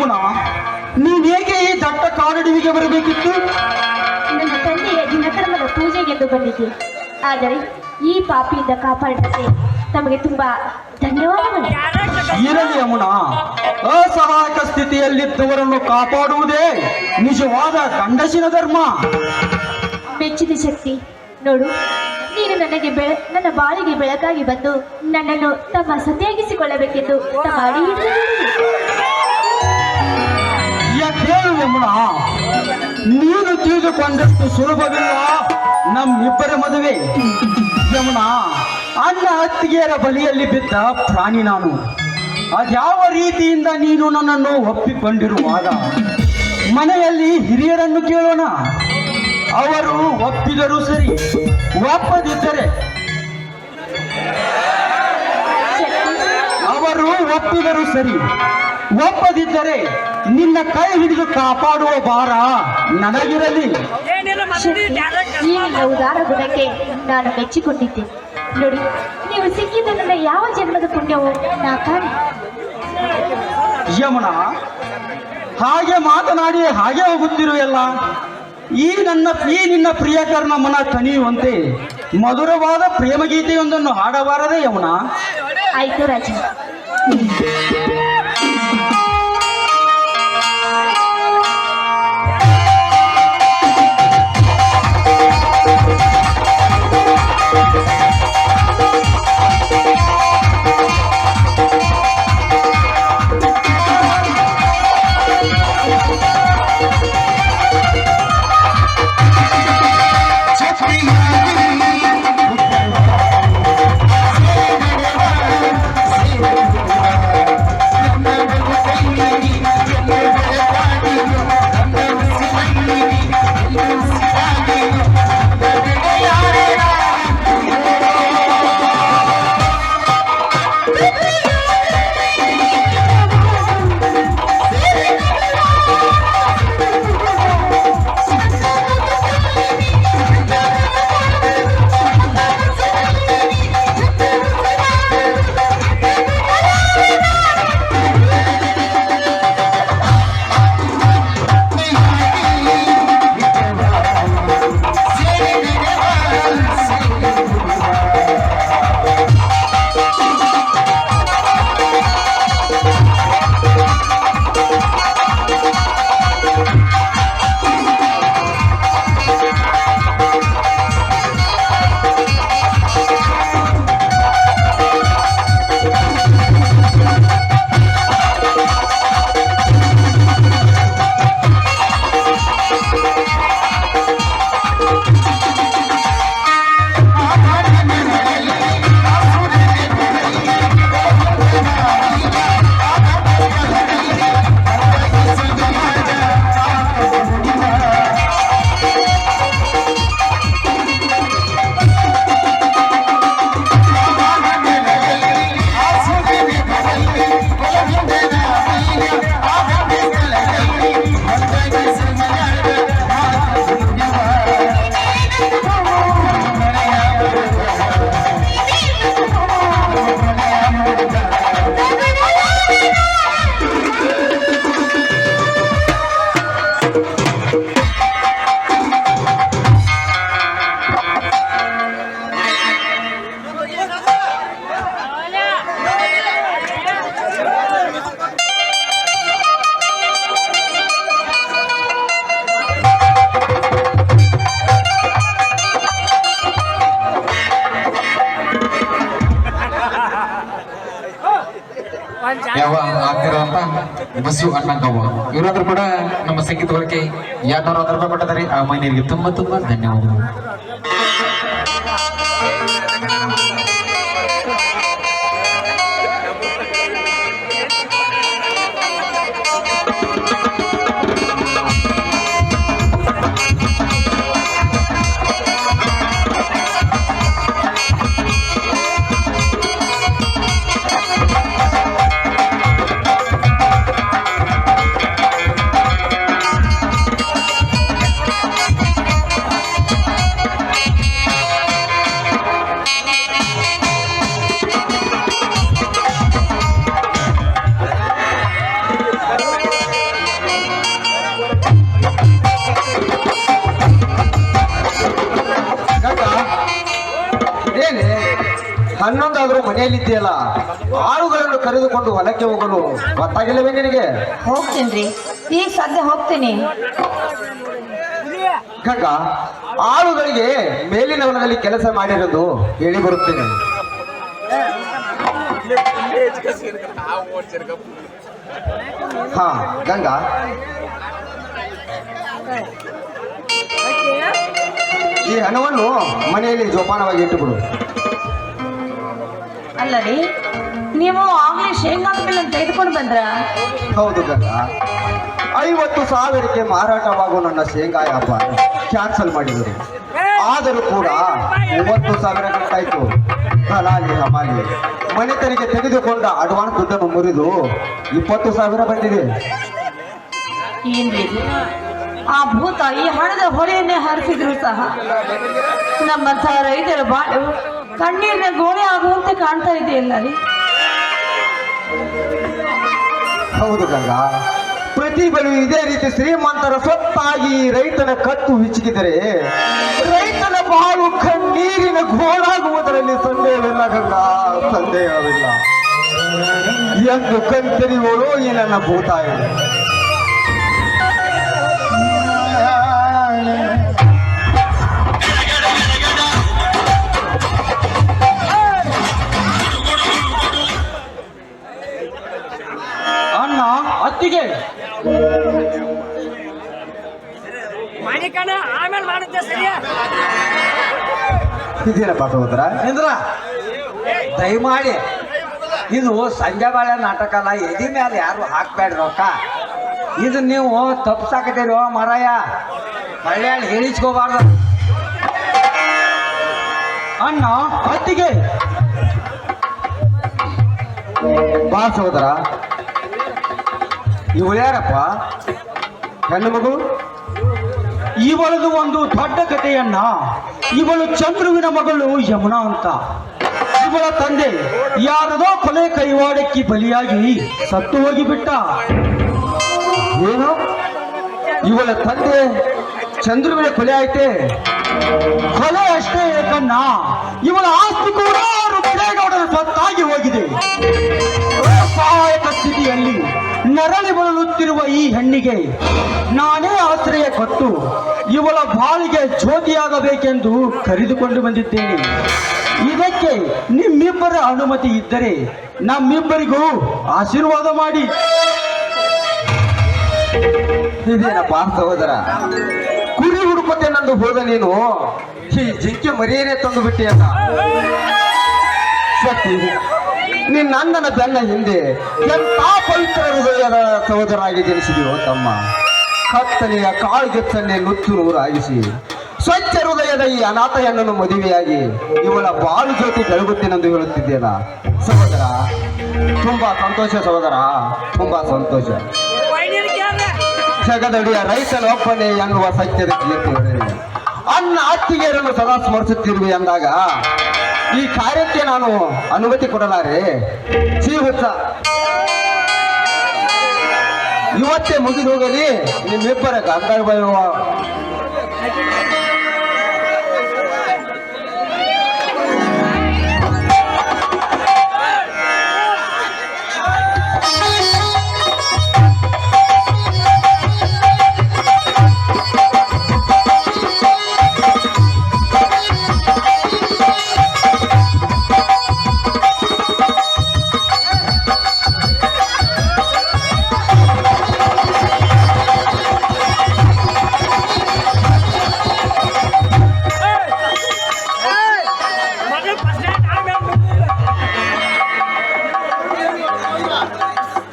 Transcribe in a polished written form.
ಯಮುನಾ, ನೀನೇಕೆ ಈ ದಟ್ಟ ಕಾಡಡಿವಿಗೆ ಬರಬೇಕಿತ್ತು? ನನ್ನ ತಂದೆಯ ದಿನಕರ್ಮದ ಪೂಜೆಗೆಂದು ಬಂದಿದ್ದೆ. ಆದರೆ ಈ ಪಾಪಿಯಿಂದ ಕಾಪಾಡಿದ್ದಕ್ಕೆ ತಮಗೆ ತುಂಬಾ ಧನ್ಯವಾದಗಳು. ಇರಲಿ ಯಮುನಾ, ಅಸಹಾಯಕ ಸ್ಥಿತಿಯಲ್ಲಿದ್ದವರನ್ನು ಕಾಪಾಡುವುದೇ ನಿಜವಾದ ಗಂಡಸಿನ ಧರ್ಮ. ಮೆಚ್ಚಿದ ಶಕ್ತಿ. ನೋಡು, ನೀನು ನನ್ನ ಬಾಳಿಗೆ ಬೆಳಕಾಗಿ ಬಂದು ನನ್ನನ್ನು ತಮ್ಮ ಸತಿಯಾಗಿಸಿಕೊಳ್ಳಬೇಕೆಂದು ತಮ್ಮ ಅಡಿಯಿಟ್ಟು ಯಾಕೇಳು ಯಮುನಾ, ನೀನು ತಿಳಿದುಕೊಂಡಷ್ಟು ಸುಲಭವಿಲ್ಲ ನಮ್ಮಿಬ್ಬರ ಮದುವೆ. ಯಮುನಾ, ಅನ್ನ ಅತ್ತಿಗೆಯರ ಬಲಿಯಲ್ಲಿ ಬಿದ್ದ ಪ್ರಾಣಿ ನಾನು. ಅದ್ಯಾವ ರೀತಿಯಿಂದ ನೀನು ನನ್ನನ್ನು ಒಪ್ಪಿಕೊಂಡಿರುವಾಗ ಮನೆಯಲ್ಲಿ ಹಿರಿಯರನ್ನು ಕೇಳೋಣ. ಅವರು ಒಪ್ಪಿದರೂ ಸರಿ, ಒಪ್ಪದಿದ್ದರೆ ಒಪ್ಪದಿದ್ದರೆ ನಿನ್ನ ಕೈ ಹಿಡಿದು ಕಾಪಾಡುವ ಭಾರ ನನಗಿರಲಿ. ಈ ನಿನ್ನ ಉದಾರ ಗುಣಕ್ಕೆ ನಾನು ಮೆಚ್ಚಿಕೊಂಡಿದ್ದೆ. ನೋಡಿ, ನೀವು ಸಿಕ್ಕಿದ ನನ್ನ ಯಾವ ಜನ್ಮದ ಪುಣ್ಯವು ನಾ ಕಾಣಿ. ಯಮುನಾ, ಹಾಗೆ ಮಾತನಾಡಿ ಹಾಗೆ ಹೋಗುತ್ತಿರುವೆಲ್ಲ. ಈ ನಿನ್ನ ಪ್ರಿಯಕರನ ಮನ ಕನಿಯುವಂತೆ ಮಧುರವಾದ ಪ್ರೇಮಗೀತೆಯೊಂದನ್ನು ಹಾಡಬಾರದೆ ಯಮುನಾ? ಆಯ್ತು ರಾಜ. ಯಾವ ಆಗ್ತಿರೋಂತ ಬಸ್ಸು ಅಣ್ಣಂಗವ್ವ ಇವರಾದ್ರೂ ಕೂಡ ನಮ್ಮ ಸಂಗೀತ ವರ್ಗಕ್ಕೆ 210 ರೂಪಾಯಿ ಕೊಟ್ಟಿದ್ದಾರೆ. ಆ ಮಹಿಳೆಯರಿಗೆ ತುಂಬಾ ತುಂಬಾ ಧನ್ಯವಾದಗಳು. ಹನ್ನೊಂದಾದ್ರೂ ಮನೆಯಲ್ಲಿದ್ದೀಯಲ್ಲ, ಆಳುಗಳನ್ನು ಕರೆದುಕೊಂಡು ಹೊಲಕ್ಕೆ ಹೋಗಲು ಗೊತ್ತಾಗಿಲ್ಲವೇ ನಿನಗೆ? ಹೋಗ್ತೀನಿ ಈಗ ಸದ್ಯ ಹೋಗ್ತೀನಿ. ಗಂಗಾ, ಆಳುಗಳಿಗೆ ಮೇಲಿನ ಹೊಲದಲ್ಲಿ ಕೆಲಸ ಮಾಡಿರೋದು ಹೇಳಿ ಬರುತ್ತೇನೆ. ಹಾ ಗಂಗಾ, ಈ ಹಣವನ್ನು ಮನೆಯಲ್ಲಿ ಜೋಪಾನವಾಗಿ ಇಟ್ಟುಬಿಡು. ಅಲ್ಲ ರೀ, ನೀವು ಆಗ್ಲೇ ಶೇಂಗಾದ ಮೇಲೆ ತೆಗೆದುಕೊಂಡು ಬಂದ್ರ? ಹೌದು ಗಂಗಾ, 50,000ಕ್ಕೆ ಮಾರಾಟವಾಗುವ ನನ್ನ ಶೇಂಗಾ ವ್ಯಾಪಾರ ಕ್ಯಾನ್ಸಲ್ ಮಾಡಿದರು. ಆದರೂ ಕೂಡ 30,000 ಗಂಟಾಯ್ತು. ದಲಾಲಿ ಹಮಾಲಿ ಮನೆತನಿಗೆ ತೆಗೆದುಕೊಂಡ ಅಡ್ವಾನ್ಸ್ ದುಡ್ಡನ್ನು ಮುರಿದು 20,000 ಬಂದಿದೆ. ಏನ್ರಿ ಇದು? ಆ ಭೂತ ಈ ಹಣದ ಹೊಳೆಯನ್ನೇ ಹರಿಸಿದ್ರು ಸಹ ನಮ್ಮಂಥ ರೈತರ ಬಾಳು ಕಣ್ಣೀರಿನ ಗೋಳೆ ಆಗುವಂತೆ ಕಾಣ್ತಾ ಇದೆಯಲ್ಲ ರೀ. ಹೌದು ಗಂಗಾ, ಪ್ರತಿ ಬಳಿ ಇದೇ ರೀತಿ ಶ್ರೀಮಂತರ ಸ್ವತ್ತಾಗಿ ರೈತನ ಕತ್ತು ಹಿಚ್ಚಿದರೆ ರೈತನ ಬಾಳು ಕಣ್ಣೀರಿನ ಗೋಳಾಗುವುದರಲ್ಲಿ ಸಂದೇಹವಿಲ್ಲ ಗಂಗಾ, ಸಂದೇಹವಿಲ್ಲ. ಎಂದು ಕಣ್ತೆರಿಯೋಳು ಈ ನನ್ನ ಭೂತಾಯಿ. ಅಣ್ಣ ಅತ್ತಿಗೆ ಮಾಡಿಕಣ ಆಮೇಲೆ ಮಾಡುತ್ತೆ ಸರಿಯಾ. ಇದೇನಪ್ಪ ಸಹೋದರ? ಇಂದ್ರ ದಯಮಾಡಿ ಇದು ಸಂಜೆ ಬಾಳೆ ನಾಟಕ ಅಲ್ಲ, ಎದಿ ಮೇಲೆ ಯಾರು ಹಾಕ್ಬೇಡ್ರಿ ರೊಕ್ಕ. ಇದು ನೀವು ತಪ್ಸಾಕತ್ತೀರಿ ಮರಾಯ, ಹಳ್ಳಿ ಹೇಳಿಸ್ಕೋಬಾರ್ದು. ಅಣ್ಣ ಅತ್ತಿಗೆ ಬಾ ಸಹೋದರ. ಇವಳು ಯಾರಪ್ಪ? ಹೆಣ್ಣು ಮಗು? ಇವಳದು ಒಂದು ದೊಡ್ಡ ಕಥೆಯನ್ನ. ಇವಳು ಚಂದ್ರುವಿನ ಮಗಳು ಯಮುನಾ ಅಂತ. ಇವಳ ತಂದೆ ಯಾರದೋ ಕೊಲೆ ಕೈವಾಡಕ್ಕೆ ಬಲಿಯಾಗಿ ಸತ್ತು ಹೋಗಿಬಿಟ್ಟ. ಏನು? ಇವಳ ತಂದೆ ಚಂದ್ರುವಿನ ಕೊಲೆ ಆಯ್ತೆ? ಕೊಲೆ ಅಷ್ಟೇ ಕಣ್ಣ, ಇವಳ ಆಸ್ತಿ ಕೂಡ ರುದ್ರೇಗೌಡರ ಸ್ವತ್ತಾಗಿ ಹೋಗಿದೆ. ಅಸಹಾಯಕ ಸ್ಥಿತಿಯಲ್ಲಿ ನರಳಿ ಬಳಲುತ್ತಿರುವ ಈ ಹೆಣ್ಣಿಗೆ ನಾನೇ ಆಶ್ರಯ ಕೊಟ್ಟು ಇವಳ ಬಾಳಿಗೆ ಜ್ಯೋತಿಯಾಗಬೇಕೆಂದು ಕರೆದುಕೊಂಡು ಬಂದಿದ್ದೇನೆ. ಇದಕ್ಕೆ ನಿಮ್ಮಿಬ್ಬರ ಅನುಮತಿ ಇದ್ದರೆ ನಮ್ಮಿಬ್ಬರಿಗೂ ಆಶೀರ್ವಾದ ಮಾಡಿ. ಇದೇನಪ್ಪ ಸಹೋದರ? ಕುರಿ ಹುಡುಕುತ್ತೇನೆಂದು ಹೋದ ನೀನು ಈ ಜಿಂಕೆ ಮರಿಯೇನೆ ತಂದು ಬಿಟ್ಟಿಯಲ್ಲ. ಸತ್ತಿ, ನಿನ್ನ ಅಣ್ಣನ ಬೆನ್ನ ಹಿಂದೆ ಎಂಥ ಪವಿತ್ರ ಹೃದಯದ ಸಹೋದರಾಗಿ ಜನಿಸಿದೆಯೋ ತಮ್ಮ. ಕತ್ತಲೆಯ ಕಾಳ್ಗೆಚ್ಚನ್ನೇ ನುಚ್ಚು ನೂರಾಗಿಸಿ ಸ್ವಚ್ಛ ಹೃದಯದ ಈ ಅನಾಥ ಹೆಣ್ಣನ್ನು ಮದುವೆಯಾಗಿ ಇವಳ ಬಾಳು ಜ್ಯೋತಿ ಬೆಳಗುತ್ತೇನೆಂದು ಹೇಳುತ್ತಿದ್ದೇನ ಸಹೋದರ. ತುಂಬಾ ಸಂತೋಷ ಸಹೋದರ, ತುಂಬಾ ಸಂತೋಷ. ಜಗದಡಿಯ ರೈತನೊಬ್ಬನೇ ಎನ್ನುವ ಸತ್ಯದ ಕೀರ್ತಿ ಅನ್ನ ಅತ್ತಿಗೆಯರನ್ನು ಸದಾ ಸ್ಮರಿಸುತ್ತಿರುವೆ ಎಂದಾಗ ಈ ಕಾರ್ಯಕ್ಕೆ ನಾನು ಅನುಮತಿ ಕೊಡಲಾರೆ. ಜೀವಸ ಇವತ್ತೇ ಮುಗಿದು ಹೋಗಲಿ ನಿಮ್ಮಿಬ್ಬರ ಗಂಧರ್ವ